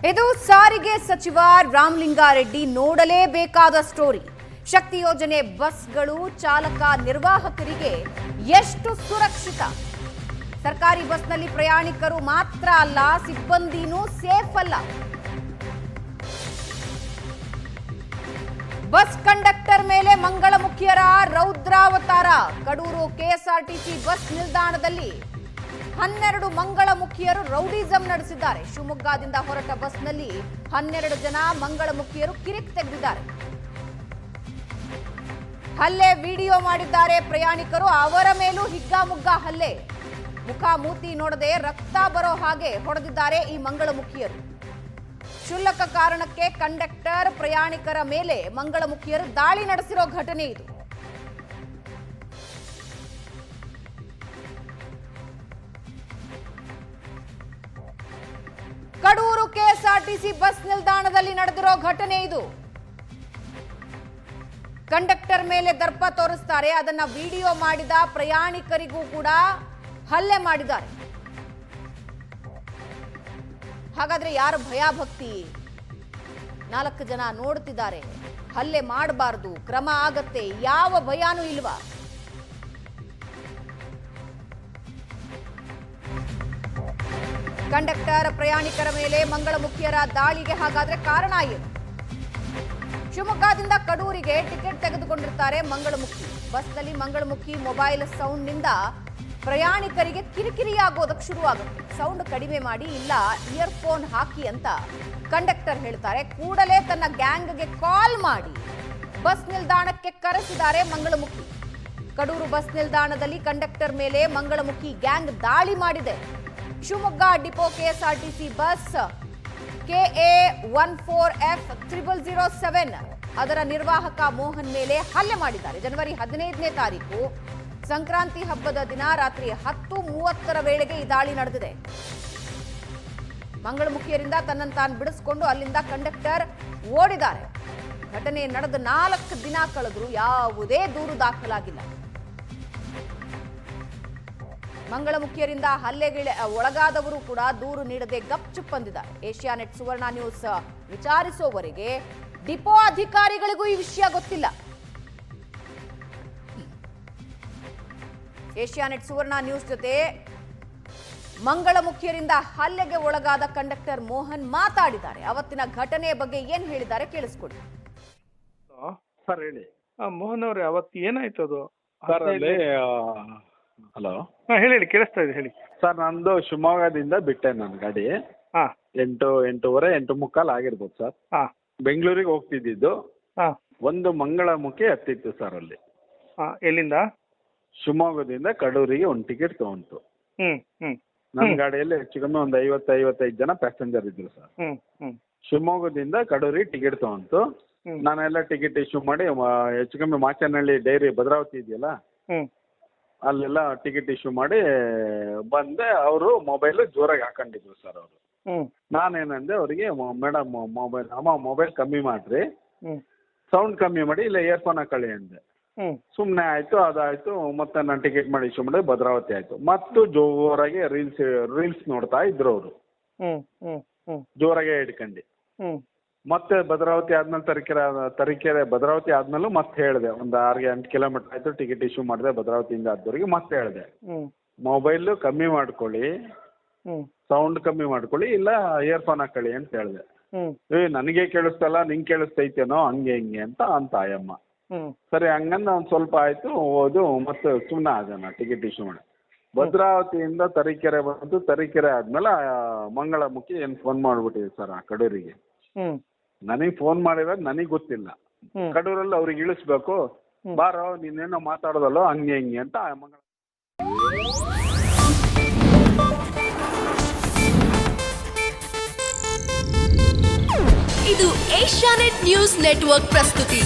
ಇದು ಸಾರಿಗೆ ಸಚಿವ ರಾಮಲಿಂಗಾರೆಡ್ಡಿ ನೋಡಲೇಬೇಕಾದ ಸ್ಟೋರಿ. ಶಕ್ತಿ ಯೋಜನೆ ಬಸ್ಗಳು ಚಾಲಕ ನಿರ್ವಾಹಕರಿಗೆ ಎಷ್ಟು ಸುರಕ್ಷಿತ? ಸರ್ಕಾರಿ ಬಸ್ನಲ್ಲಿ ಪ್ರಯಾಣಿಕರು ಮಾತ್ರ ಅಲ್ಲ, ಸಿಬ್ಬಂದಿನೂ ಸೇಫ್ ಅಲ್ಲ. ಬಸ್ ಕಂಡಕ್ಟರ್ ಮೇಲೆ ಮಂಗಳಮುಖಿಯರ ರೌದ್ರಾವತಾರ. ಕಡೂರು ಕೆಎಸ್ಆರ್ಟಿಸಿ ಬಸ್ ನಿಲ್ದಾಣದಲ್ಲಿ 12 ಮಂಗಳಮುಖಿಯರು ರೌಡಿಸಂ ನಡೆಸಿದ್ದಾರೆ. ಶಿವಮೊಗ್ಗದಿಂದ ಹೊರಟ ಬಸ್ನಲ್ಲಿ 12 ಜನ ಮಂಗಳಮುಖಿಯರು ಕಿರಿಕ್ ತೆಗೆದಿದ್ದಾರೆ. ಹಲ್ಲೆ ವಿಡಿಯೋ ಮಾಡಿದ್ದಾರೆ ಪ್ರಯಾಣಿಕರು. ಅವರ ಮೇಲೂ ಹಿಗ್ಗಾಮುಗ್ಗ ಹಲ್ಲೆ. ಮುಖ ಮೂತಿ ನೋಡದೆ ರಕ್ತ ಬರೋ ಹಾಗೆ ಹೊಡೆದಿದ್ದಾರೆ ಈ ಮಂಗಳಮುಖಿಯರು. ಕ್ಷುಲ್ಲಕ ಕಾರಣಕ್ಕೆ ಕಂಡಕ್ಟರ್ ಪ್ರಯಾಣಿಕರ ಮೇಲೆ ಮಂಗಳಮುಖಿಯರು ದಾಳಿ ನಡೆಸಿರೋ ಘಟನೆ ಇದು. ಕಡೂರು ಕೆಎಸ್ಆರ್ಟಿಸಿ ಬಸ್ ನಿಲ್ದಾಣದಲ್ಲಿ ನಡೆದಿರೋ ಘಟನೆ ಇದು. ಕಂಡಕ್ಟರ್ ಮೇಲೆ ದರ್ಪ ತೋರಿಸ್ತಾರೆ. ಅದನ್ನ ವಿಡಿಯೋ ಮಾಡಿದ ಪ್ರಯಾಣಿಕರಿಗೂ ಕೂಡ ಹಲ್ಲೆ ಮಾಡಿದ್ದಾರೆ. ಹಾಗಾದ್ರೆ ಯಾರು ಭಯಭಕ್ತಿ? 4 ಜನ ನೋಡ್ತಿದ್ದಾರೆ, ಹಲ್ಲೆ ಮಾಡಬಾರದು, ಕ್ರಮ ಆಗತ್ತೆ, ಯಾವ ಭಯಾನೂ ಇಲ್ವಾ? ಕಂಡಕ್ಟರ್ ಪ್ರಯಾಣಿಕರ ಮೇಲೆ ಮಂಗಳಮುಖಿಯರ ದಾಳಿಗೆ ಹಾಗಾದ್ರೆ ಕಾರಣ ಏನು? ಶಿವಮೊಗ್ಗದಿಂದ ಕಡೂರಿಗೆ ಟಿಕೆಟ್ ತೆಗೆದುಕೊಂಡಿರ್ತಾರೆ ಮಂಗಳಮುಖಿ. ಬಸ್ನಲ್ಲಿ ಮಂಗಳಮುಖಿ ಮೊಬೈಲ್ ಸೌಂಡ್ನಿಂದ ಪ್ರಯಾಣಿಕರಿಗೆ ಕಿರಿಕಿರಿಯಾಗೋದಕ್ಕೆ ಶುರುವಾಗುತ್ತೆ. ಸೌಂಡ್ ಕಡಿಮೆ ಮಾಡಿ, ಇಲ್ಲ ಇಯರ್ಫೋನ್ ಹಾಕಿ ಅಂತ ಕಂಡಕ್ಟರ್ ಹೇಳ್ತಾರೆ. ಕೂಡಲೇ ತನ್ನ ಗ್ಯಾಂಗ್ಗೆ ಕಾಲ್ ಮಾಡಿ ಬಸ್ ನಿಲ್ದಾಣಕ್ಕೆ ಕರೆಸಿದ್ದಾರೆ ಮಂಗಳಮುಖಿ. ಕಡೂರು ಬಸ್ ನಿಲ್ದಾಣದಲ್ಲಿ ಕಂಡಕ್ಟರ್ ಮೇಲೆ ಮಂಗಳಮುಖಿ ಗ್ಯಾಂಗ್ ದಾಳಿ ಮಾಡಿದೆ. Shivamogga depot KSRTC bus KA14F0007 ಅದರ ನಿರ್ವಾಹಕ ಮೋಹನ್ ಮೇಲೆ ಹಲ್ಲೆ ಮಾಡಿದ್ದಾರೆ. ಜನವರಿ 15ನೇ ತಾರೀಕು ಸಂಕ್ರಾಂತಿ ಹಬ್ಬದ ದಿನ ರಾತ್ರಿ 10:30 ವೇಳೆಗೆ ಈ ದಾಳಿ ನಡೆದಿದೆ. ಮಂಗಳಮುಖಿಯರಿಂದ ತನ್ನನ್ನು ತಾನು ಬಿಡಿಸಿಕೊಂಡು ಅಲ್ಲಿಂದ ಕಂಡಕ್ಟರ್ ಓಡಿದ್ದಾರೆ. ಘಟನೆ ನಡೆದ 4 ದಿನ ಕಳೆದರೂ ಯಾವುದೇ ದೂರು ದಾಖಲಾಗಿಲ್ಲ. ಮಂಗಳಮುಖಿಯರಿಂದ ಹಲ್ಲೆಗೆ ಒಳಗಾದವರು ಕೂಡ ದೂರು ನೀಡದೆ ಗಪ್ಚುಪ್ ಅಂದಿದ್ದಾರೆ. ಏಷ್ಯಾನೆಟ್ ಸುವರ್ಣ ನ್ಯೂಸ್ ವಿಚಾರಿಸುವವರೆಗೆ ಡಿಪೋ ಅಧಿಕಾರಿಗಳಿಗೂ ಈ ವಿಷಯ ಗೊತ್ತಿಲ್ಲ. ಏಷ್ಯಾನೆಟ್ ಸುವರ್ಣ ನ್ಯೂಸ್ ಜೊತೆ ಮಂಗಳಮುಖಿಯರಿಂದ ಹಲ್ಲೆಗೆ ಒಳಗಾದ ಕಂಡಕ್ಟರ್ ಮೋಹನ್ ಮಾತಾಡಿದ್ದಾರೆ. ಅವತ್ತಿನ ಘಟನೆಯ ಬಗ್ಗೆ ಏನ್ ಹೇಳಿದ್ದಾರೆ ಕೇಳಿಸ್ಕೊಡಿ. ಸರ್ ಹೇಳಿ. ಮೋಹನ್ ಅವ್ರೆ, ಅವತ್ತು ಏನಾಯ್ತು ಅದು? ಸರ್ ಅಲ್ಲಿ ಹಲೋ ಹೇಳಿ, ಕೇಳಿಸ್ತಾ ಇದೆ, ಹೇಳಿ. ಸರ್ ನಂದು ಶಿವಮೊಗ್ಗದಿಂದ ಬಿಟ್ಟೆ ನನ್ನ ಗಾಡಿ. ಹಾ 8:30 8:45 ಆಗಿರ್ಬೋದು ಸರ್. ಹಾ ಬೆಂಗಳೂರಿಗೆ ಹೋಗ್ತಿದ್ದು. ಹಾ ಒಂದು ಮಂಗಳಮುಖಿ ಹತ್ತಿತ್ತು ಸರ್ ಅಲ್ಲಿ. ಎಲ್ಲಿಂದ? ಶಿವಮೊಗ್ಗದಿಂದ ಕಡೂರಿಗೆ ಒಂದು ಟಿಕೆಟ್ ತಗೊಂತು. ಹ್ಮ್ ಹ್ಮ್ ನನ್ನ ಗಾಡಿಯಲ್ಲಿ ಹೆಚ್ಚು ಕಮ್ಮಿ ಒಂದು 50-55 ಜನ ಪ್ಯಾಸೆಂಜರ್ ಇದ್ರು ಸರ್. ಹ್ಮ್ ಹ್ಮ್ ಶಿವಮೊಗ್ಗದಿಂದ ಕಡೂರಿಗೆ ಟಿಕೆಟ್ ತಗೊಂತು. ನಾನೆಲ್ಲ ಟಿಕೆಟ್ ಇಶ್ಯೂ ಮಾಡಿ ಹೆಚ್ಚು ಕಮ್ಮಿ ಮಾಚನಹಳ್ಳಿ ಡೈರಿ ಭದ್ರಾವತಿ ಇದೆಯಲ್ಲ, ಹ್ಮ್ ಅಲ್ಲೆಲ್ಲ ಟಿಕೆಟ್ ಇಶ್ಯೂ ಮಾಡಿ ಬಂದೆ. ಅವರು ಮೊಬೈಲ್ ಜೋರಾಗಿ ಹಾಕೊಂಡಿದ್ರು ಸರ್ ಅವರು. ನಾನೇನಂದೆ ಅವರಿಗೆ, ಮೇಡಮ್ ಮೊಬೈಲ್ ಕಮ್ಮಿ ಮಾಡ್ರಿ, ಸೌಂಡ್ ಕಮ್ಮಿ ಮಾಡಿ, ಇಲ್ಲ ಇಯರ್ಫೋನ್ ಹಾಕೊಳ್ಳಿ ಅಂದೆ. ಸುಮ್ಮನೆ ಆಯ್ತು, ಅದಾಯ್ತು. ಮತ್ತೆ ನಾನು ಟಿಕೆಟ್ ಮಾಡಿ ಇಶ್ಯೂ ಮಾಡಿ ಭದ್ರಾವತಿ ಆಯ್ತು. ಮತ್ತು ಜೋರಾಗಿ ರೀಲ್ಸ್ ನೋಡ್ತಾ ಇದ್ರು ಅವರು, ಜೋರಾಗೆ ಹಿಡ್ಕೊಂಡು. ಮತ್ತೆ ಭದ್ರಾವತಿ ಆದ್ಮೇಲೆ ತರೀಕೆರೆ ಭದ್ರಾವತಿ ಆದ್ಮೇಲೂ ಮತ್ತೆ ಹೇಳಿದೆ. ಒಂದು 6-8 ಕಿಲೋಮೀಟರ್ ಆಯ್ತು, ಟಿಕೆಟ್ ಇಶ್ಯೂ ಮಾಡಿದೆ ಭದ್ರಾವತಿಯಿಂದ ಆದವರಿಗೆ. ಮತ್ತೆ ಹೇಳಿದೆ, ಮೊಬೈಲ್ ಕಮ್ಮಿ ಮಾಡ್ಕೊಳ್ಳಿ, ಸೌಂಡ್ ಕಮ್ಮಿ ಮಾಡ್ಕೊಳ್ಳಿ, ಇಲ್ಲ ಇಯರ್ಫೋನ್ ಹಾಕೊಳ್ಳಿ ಅಂತ ಹೇಳಿದೆ. ನನಗೆ ಕೇಳಿಸ್ತಲ್ಲ, ನಿಂಗೆ ಕೇಳಿಸ್ತೈತೇನೋ ಹಂಗೆ ಹಿಂಗೆ ಅಂತ ಆಯಮ್ಮ. ಸರಿ ಹಂಗಂದ ಒಂದು ಸ್ವಲ್ಪ ಆಯ್ತು, ಹೋದು ಮತ್ತೆ ಸುಮ್ಮನೆ ಆಗೋಣ, ಟಿಕೆಟ್ ಇಶ್ಯೂ ಮಾಡಿ. ಭದ್ರಾವತಿಯಿಂದ ತರೀಕೆರೆ ಬಂತು. ತರೀಕೆರೆ ಆದ್ಮೇಲೆ ಮಂಗಳಮುಖಿ ಏನು ಫೋನ್ ಮಾಡ್ಬಿಟ್ಟಿದೆ ಸರ್ ಆ ಕಡೂರಿಗೆ. ನನಗೆ ಫೋನ್ ಮಾಡಿದಾಗ ನನಗೆ ಗೊತ್ತಿಲ್ಲ. ಕಡೂರಲ್ಲಿ ಅವ್ರಿಗೆ ಇಳಿಸ್ಬೇಕು, ಬಾರೋ ನೀನೇನೋ ಮಾತಾಡೋದಲ್ಲೋ ಹಂಗೆ ಹಿಂಗೆ ಅಂತ ಇದು ಏಷ್ಯಾನೆಟ್ ನ್ಯೂಸ್ ನೆಟ್ವರ್ಕ್ ಪ್ರಸ್ತುತಿ.